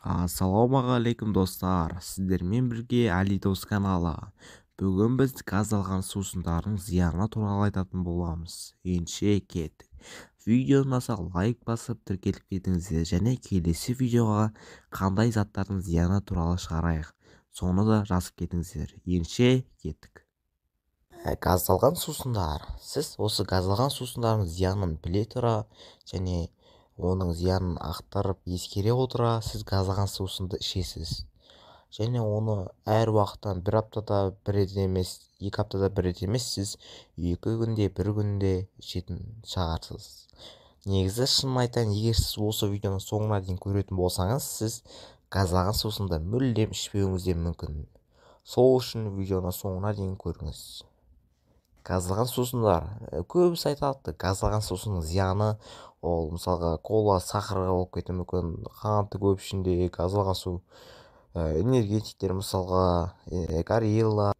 Ассалаумағалейкум достар, сіздермен бірге Али Дос каналы. Бүгін біз газдалған сусындардың зияны туралы айтатын боламыз. Ендеше кеттік. Видеоны ұнаса лайк басып тіркеліп кетіңіздер және келесі видеоға қандай заттардың зияны туралы шығарайық, соны да жазып кетіңіздер. Ендеше кеттік. Газдалған сусындар. Сіз осы газдалған сусындардың зиянын біле тұра және оның зиянын ақтарып ескере отыра сіз газдалған сусынды ішесіз. Және оны әр уақыттан бір аптада бір рет емес, 2 аптада бір рет емес, сіз 2 күнде, 1 күнде ішетін шығарсыз. Негізі шынын айтайын, егер сіз осы видеоның соңына дейін көретін болсаңыз, сіз газдалған сусынды мүлдем ішпеуіңіз де мүмкін. Сол үшін видеоны соңына дейін көріңіз. Газдалған сусындар, көбісі айтады, газдалған сусынның зияны ол мысалға кола сахарға болып кетуі мүмкін, қанты көп ішінде газдалған су, энергетиктер мысалға горилла,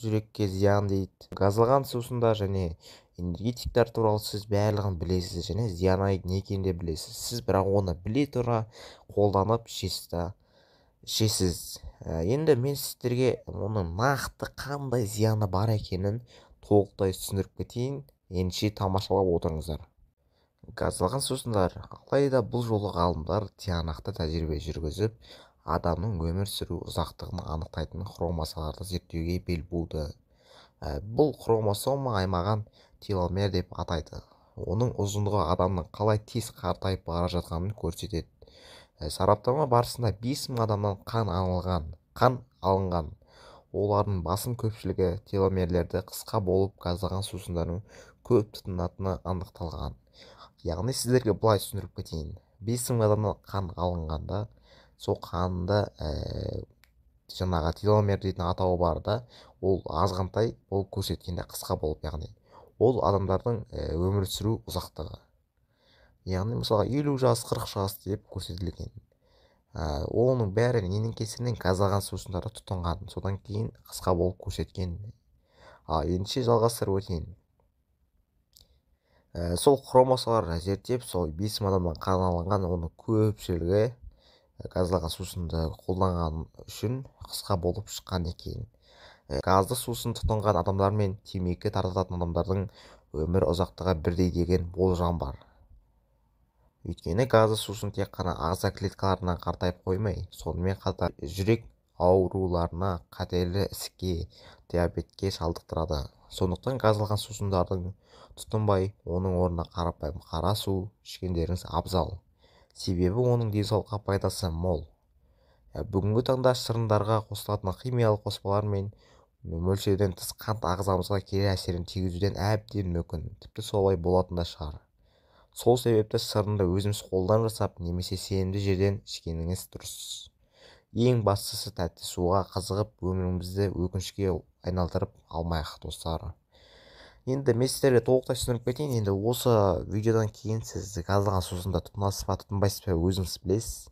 жүрекке зиян дейді. Газдалған сусындар және энергетиктер туралы сіз барлығын білесіз және зияны не екенін де білесіз. Сіз бірақ оны біле тұра қолданып ішесіз. Енді мен сіздерге оның нақты қандай зияны бар екенін толықтай түсіндіріп кетейін, ендеше тамашалап отырыңыздар. Газдалған сусындар, алайда бұл жолы ғалымдар тиянақты тәжірибе жүргізіп, адамның өмір сүру ұзақтығын анықтайтын хромосомаларды зерттеуге бел буды. Бұл хромосома аймағын теломер деп атайды. Оның ұзындығы адамның қалай тез қартайып бара жатқанын көрсетеді. Сараптама барысында 5000 адамнан қан алынған. Олардың басым көпшілігі теломерлерді қысқа болып газдалған сусындардың көп тұтынатыны анықталған. Яғни сіздерге былай түсіндіріп кетейін. 5000 адамнан қан алынғанда, сол қанында жаңағы теломер дейтін атауы бар да, ол азғантай болып көрсеткенде қысқа болып, яғни ол адамдардың өмір сүру ұзақтығы. Яғни мысалға 50 жас, 40 жас деп көрсетілген. Оның бәрі ненің кесірінен газдалған сусындарды тұтынған, содан кейін қысқа болып көрсеткен. Ендеше жалғастырып өтейін. Сол хромосомаларды зерттеп, сол 5000 адамнан қан алынған, оның көпшілігі газдалған сусынды қолданған үшін қысқа болып шыққан екен. Газды сусын тұтынған адамдар мен темекі тартатын адамдардың өмір ұзақтығы бірдей деген болжам бар. Өйткені газды сусын тек қана ағза клеткаларынан қартайып қоймай, сонымен қатар жүрек ауруларына, қатерлі ісікке, диабетке шалдықтырады. Сондықтан газдалған сусындардың тұтынбай, оның орнына қарапайым қара су ішкендеріңіз абзал. Себебі оның денсаулыққа пайдасы мол. Бүгінгі таңда шырындарға қосылатын химиялық қоспалар мен мөлшерден тыс қант ағзамызға кері әсерін тигізуден әбден мүмкін, тіпті солай болатын да шығар. Сол себепті шырынды өзіміз қолдан жасап, немесе сенімді жерден ішкеніңіз дұрыс. Ең бастысы тәтті суға қызығып, өмірімізді өкінішке айналдырып алмайық достар. Енді мен сіздерге толықтай түсіндіріп кетейін. Енді осы видеодан кейін сіз газдалған сусынды тұтынасыз ба, тұтынбайсыз ба өзіңіз білесіз.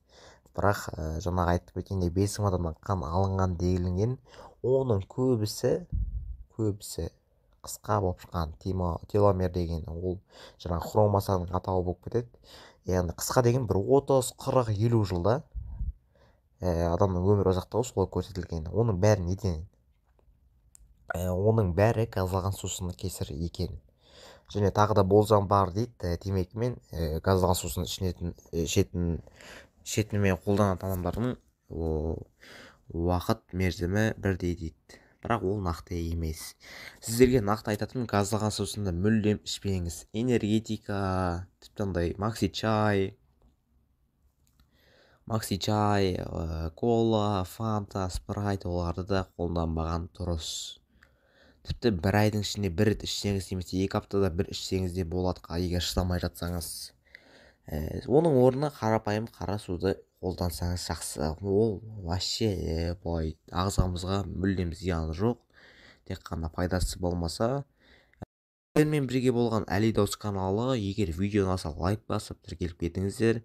Бірақ жаңағы айтып кеткендей 5000 адамнан қан алынған делінген, оның көбісі қысқа болып шыққан. Теломер деген ол жаңағы хромосоманың атауы болып кетеді. Яғни қысқа деген бір 30, 40, 50 жылда адамның өмір ұзақтығы солай көрсетілген. Оның бәрі неден? Оның бәрі газдалған сусынның кесірі екен. Және тағы да болжам бар дейді, темекі мен газдалған сусын ішетін мен қолданатын адамдардың уақыт мерзімі бірдей дейді. Бірақ ол нақты емес. Сіздерге нақты айтатын газдалған сусынды мүлдем ішпеңіз. Энергетика, тіпті макси чай, кола, фанта, спрайт, оларды да қолданбаған дұрыс. Тіпті бір айдың ішінде бір рет ішсеңіз, немесе 2 аптада бір ішсеңіз де болады, егер шыдамай жатсаңыз. Оның орнына қарапайым қара суды қолдансаңыз жақсы. Ол вообще былай ағзамызға мүлдем зияны жоқ, тек қана пайдасы болмаса. Сіздермен бірге болған Али Дос каналы. Егер видео ұнаса лайк басып тіркеліп кетіңіздер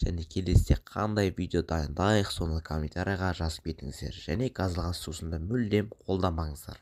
және келесіде қандай видео дайындайық, соны комментарийға жазып кетіңіздер және газдалған сусынды мүлдем қолданбаңыздар.